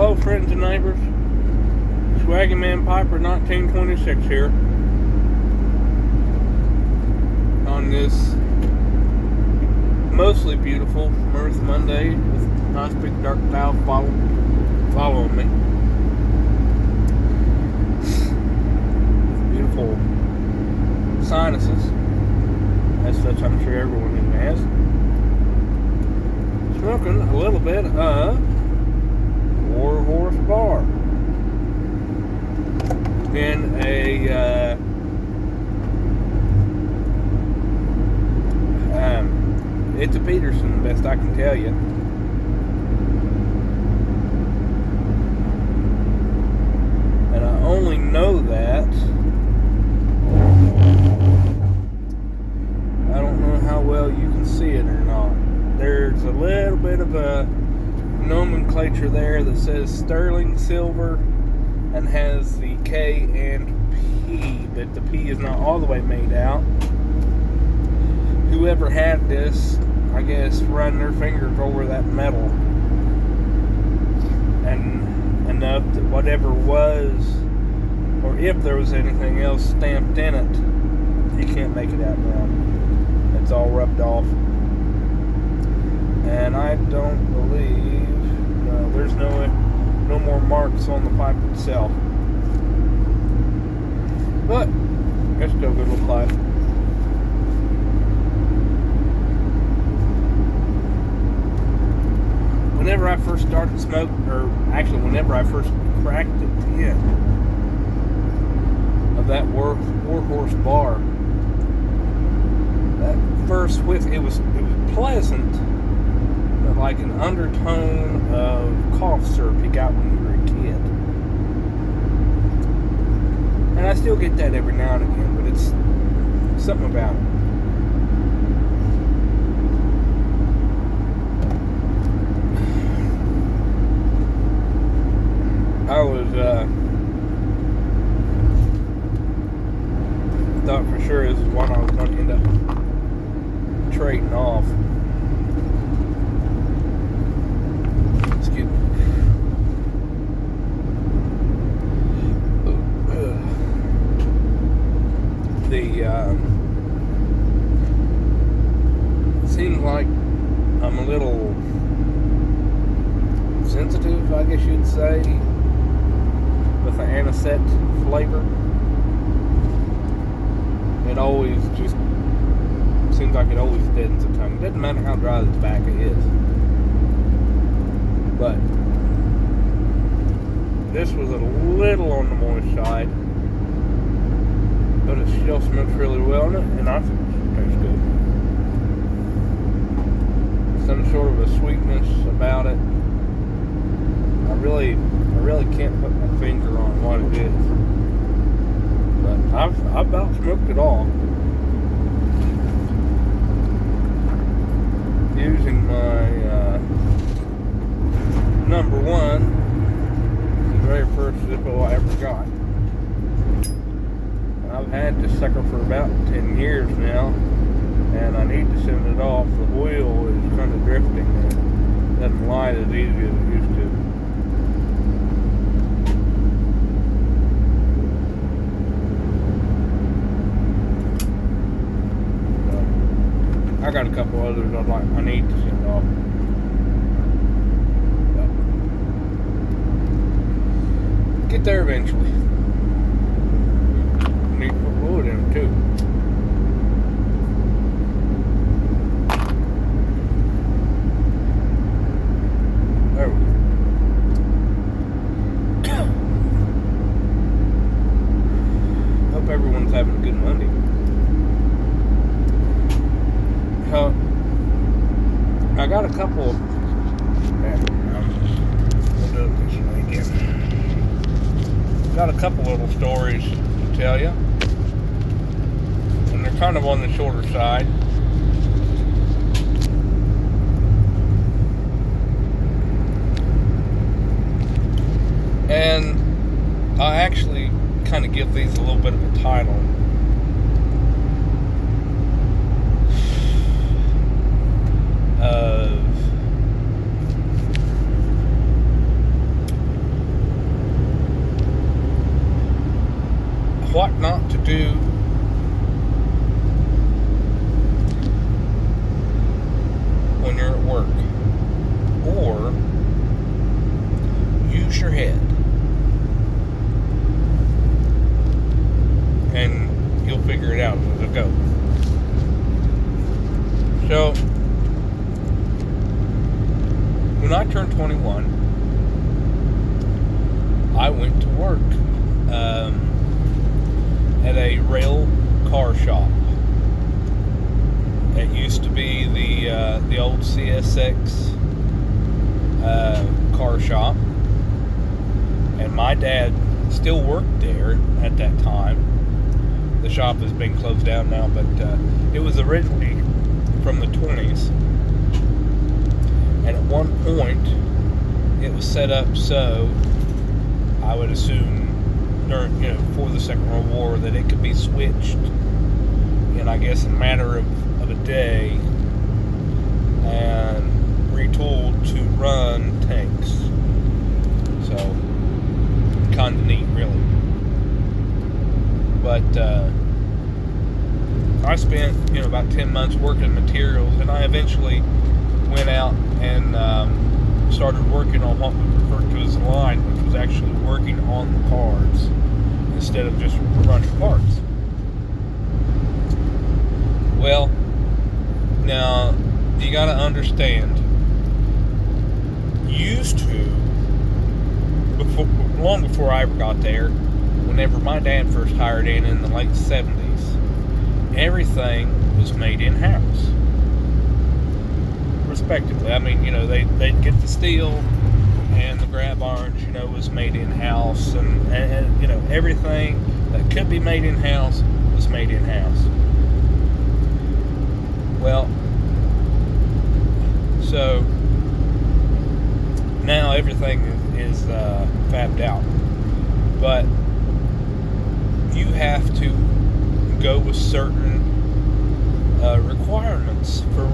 Hello, friends and neighbors. Swaggy Man Piper 1926 here on this mostly beautiful Mirth Monday with nice big dark cloud following me. Beautiful sinuses. As such, I'm sure everyone even has. Smoking a little bit of Warhorse Bar in a it's a Peterson, best I can tell you. And I only know that I don't know how well you can see it or not. There's a little bit of a nomenclature there that says sterling silver and has the K and P, but the P is not all the way made out. Whoever had this, I guess, run their fingers over that metal and enough that whatever was, or if there was anything else stamped in it, you can't make it out now. It's all rubbed off. And I don't believe, no, there's no more marks on the pipe itself. But it's still a good little pipe. Whenever I first started smoking, or actually whenever I first cracked the tin of that Warhorse Bar, that first whiff, it was pleasant, but like an undertone of cough syrup you got when you were a kid. And I still get that every now and again, but it's something about it. I thought for sure this is one I was going to end up trading off. Excuse me. It seems like I'm a little sensitive, I guess you'd say, with the anisette flavor. It always just seems like it always deadens the tongue. It doesn't matter how dry the tobacco is. But this was a little on the moist side, but it still smokes really well in it, and I think it tastes good. Some sort of a sweetness about it. I really can't put my finger on what it is, but I've about smoked it all using my number one, the very first Zippo I ever got. I've had this sucker for about 10 years now, and I need to send it off. The wheel is kind of drifting and it doesn't light as easy as it used to. I got a couple others I need to send off. But get there eventually. Need to put wood in it too. There we go. Hope everyone's having a good Monday. I got a couple of, we'll do it this way again. Got a couple little stories to tell you, and they're kind of on the shorter side. And I actually kind of give these a little bit of a title. what not to do when you're at work, or use your head, and you'll figure it out as it goes. So, when I turned 21, I went to work at a rail car shop. It used to be the old CSX car shop, and my dad still worked there at that time. The shop has been closed down now, but it was originally from the 20s, and at one point it was set up so, I would assume, during, for the Second World War, that it could be switched in, I guess, a matter of a day and retooled to run tanks. So, kind of neat, really. But I spent about 10 months working materials, and I eventually went out and started working on what we referred to as a line, which was actually working on the cars instead of just running parts. Well, now you got to understand, used to, long before I ever got there, whenever my dad first hired in the late 70s, everything was made in-house, respectively. I mean, they'd get the steel, and the grab irons, was made in-house, and everything that could be made in-house was made in-house. Well, so now everything is fabbed out, but you have to go with certain requirements for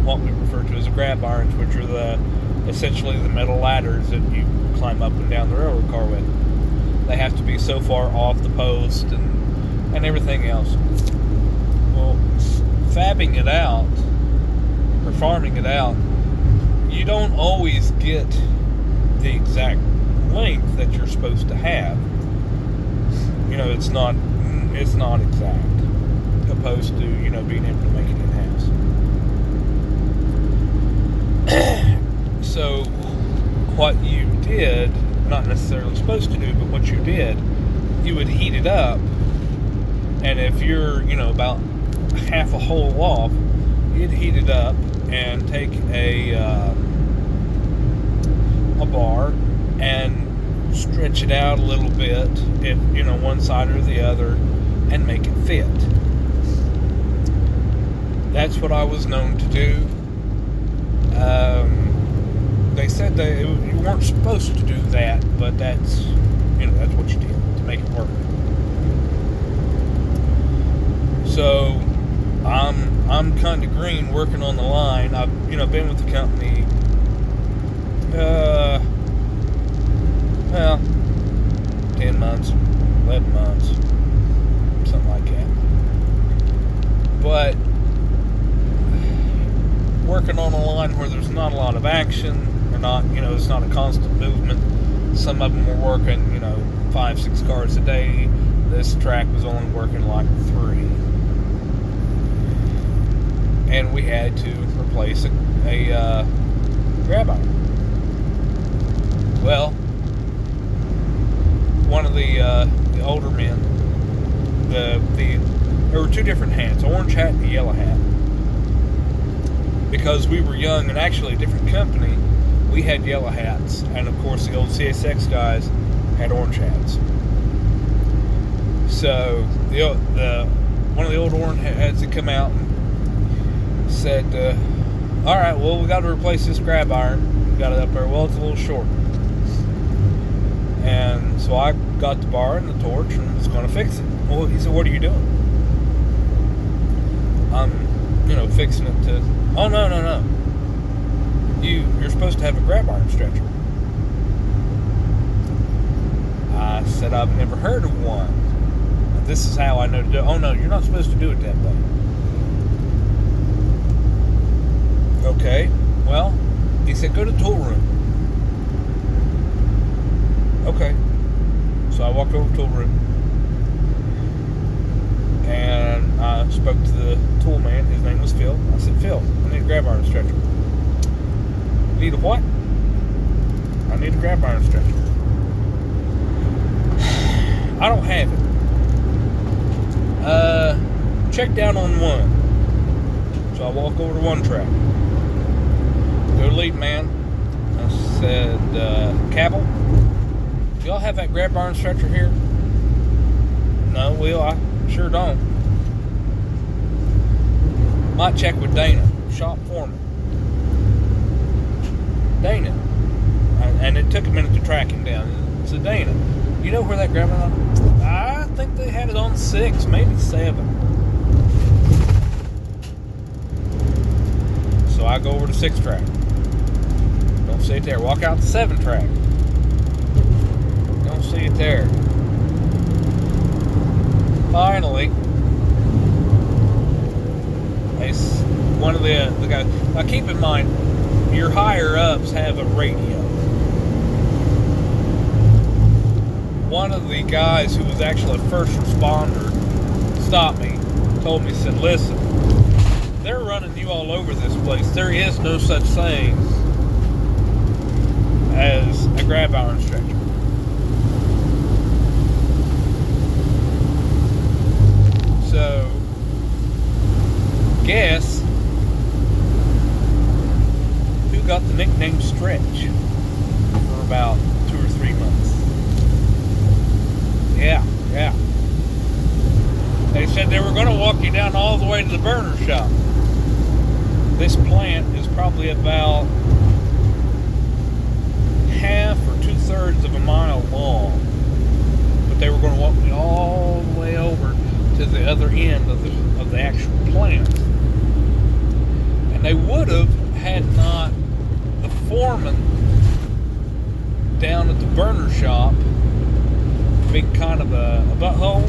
what we refer to as the grab irons, which are essentially the metal ladders that you climb up and down the railroad car with. They have to be so far off the post and everything else. Well, fabbing it out or farming it out, you don't always get the exact length that you're supposed to have. It's not exact, opposed to being able to make it in-house. So what you did, not necessarily supposed to do, but what you did, you would heat it up, and if you're about half a hole off, you'd heat it up and take a bar and stretch it out a little bit, if one side or the other, and make it fit. That's what I was known to do. They said you weren't supposed to do that, but that's what you did to make it work. So I'm kind of green working on the line. I've been with the company 10 months, 11 months, something like that. But working on a line where there's not a lot of action, or not, it's not a constant movement. Some of them were working, 5-6 cars a day. This track was only working like 3. And we had to replace a grab iron. Well, one of the older men, there were 2 different hats, orange hat and a yellow hat. Because we were young, and actually a different company, we had yellow hats, and of course the old CSX guys had orange hats. So one of the old orange hats had come out and said, all right, well, we got to replace this grab iron. We got it up there. Well, it's a little short. And so I got the bar and the torch and was going to fix it. Well, he said, what are you doing? I'm, fixing it to... Oh, no. You're supposed to have a grab iron stretcher. I said, I've never heard of one. This is how I know to do it. Oh, no, you're not supposed to do it that way. Okay, well, he said, go to the tool room. Okay. So I walked over to the tool room. And I spoke to the tool man. His name was Phil. I said, Phil, I need a grab iron stretcher. Need a what? I need a grab iron stretcher. I don't have it. Check down on one. So I walk over to one track. Go to lead man. I said, Cabell, do y'all have that grab iron stretcher here? No, Will, I sure don't. Might check with Dana, shop foreman. Dana. And it took a minute to track him down. So Dana, you know where that grab iron? I think they had it on 6, maybe 7. So I go over to 6 track. Don't see it there. Walk out to 7 track. Don't see it there. Finally, one of the guys. Now keep in mind, your higher ups have a radio. One of the guys who was actually a first responder stopped me, told me, said, listen, they're running you all over this place. There is no such thing as a grab iron stretcher. So, guess who got the nickname Stretch for about 2 or 3 months? Yeah. They said they were going to walk you down all the way to the burner shop. This plant is probably about half or 2/3 of a mile long. But they were going to walk me all the way over to the other end of the actual plant. And they would have had not the foreman down at the burner shop been kind of a butthole,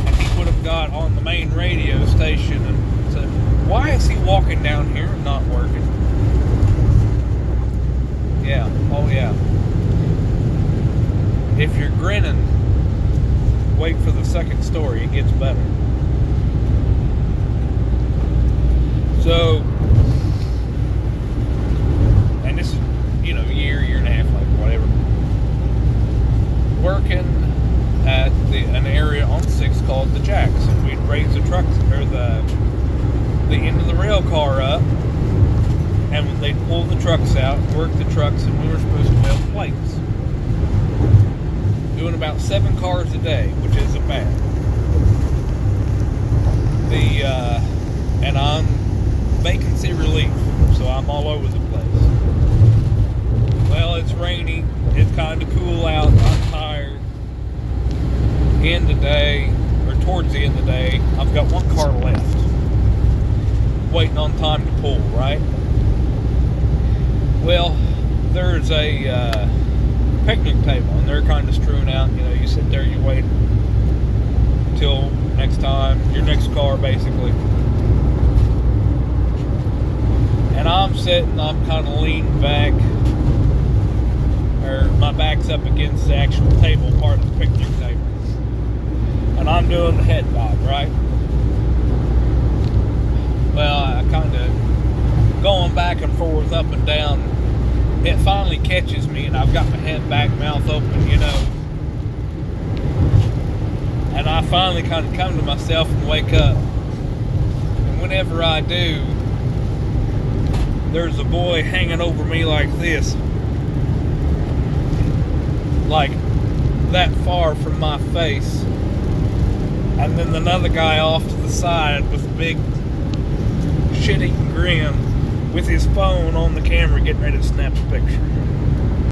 and he would have got on the main radio station and said, why is he walking down here and not working? Yeah, oh yeah. If you're grinning, wait for the second story, it gets better. So, and this is, year and a half, like whatever. Working at an area on 6 called the Jacks, and we'd raise the trucks, or the end of the rail car up, and they'd pull the trucks out, work the trucks, and we were supposed to weld plates. Doing about 7 cars a day, which isn't bad. And I'm vacancy relief, so I'm all over the place. Well, it's rainy, it's kind of cool out, I'm tired. End of the day, or towards the end of the day, I've got 1 car left. Waiting on time to pull, right? Well, there's a picnic table, and they're kind of strewn out. You sit there, you wait till next time, your next car, basically. And I'm sitting, I'm kind of leaning back, or my back's up against the actual table, part of the picnic table. And I'm doing the head bob, right? Well, I kind of going back and forth, up and down. It finally catches me, and I've got my head back, mouth open, And I finally kind of come to myself and wake up. And whenever I do, there's a boy hanging over me like this. Like that far from my face. And then another guy off to the side with a big shit-eating grin with his phone on the camera getting ready to snap a picture.